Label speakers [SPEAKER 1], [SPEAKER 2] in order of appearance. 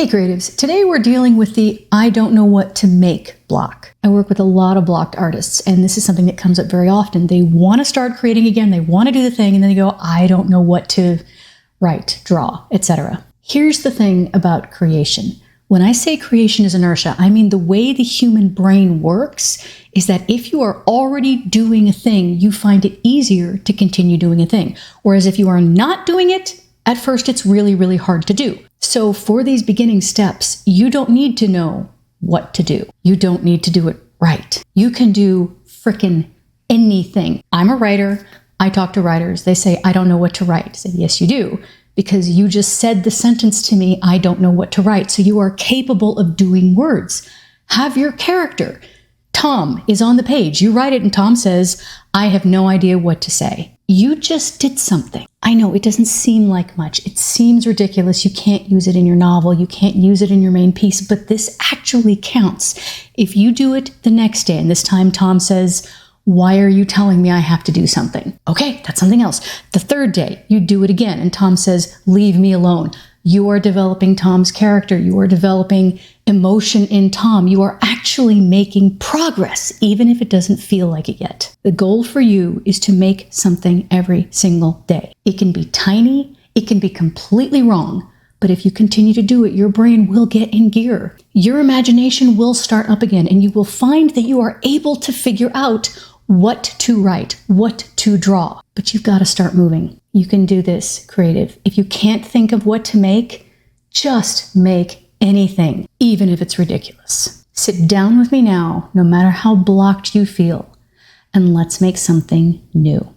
[SPEAKER 1] Hey creatives, today we're dealing with the I don't know what to make block. I work with a lot of blocked artists, and this is something that comes up very often. They want to start creating again, they want to do the thing, and then they go, I don't know what to write, draw, etc. Here's the thing about creation. When I say creation is inertia, I mean the way the human brain works is that if you are already doing a thing, you find it easier to continue doing a thing. Whereas if you are not doing it, at first it's really, really hard to do. So for these beginning steps, you don't need to know what to do. You don't need to do it right. You can do frickin' anything. I'm a writer. I talk to writers. They say, I don't know what to write. I say, yes, you do. Because you just said the sentence to me, I don't know what to write. So you are capable of doing words. Have your character. Tom is on the page. You write it and Tom says, I have no idea what to say. You just did something. I know it doesn't seem like much. It seems ridiculous. You can't use it in your novel. You can't use it in your main piece, but this actually counts. If you do it the next day, and this time Tom says, why are you telling me I have to do something? Okay, that's something else. The third day, you do it again, and Tom says, leave me alone. You are developing Tom's character. You are developing emotion in Tom. You are actually making progress, even if it doesn't feel like it yet. The goal for you is to make something every single day. It can be tiny. It can be completely wrong. But if you continue to do it, your brain will get in gear. Your imagination will start up again, and you will find that you are able to figure out what to write, what to draw. But you've got to start moving. You can do this, creative. If you can't think of what to make, just make anything, even if it's ridiculous. Sit down with me now, no matter how blocked you feel, and let's make something new.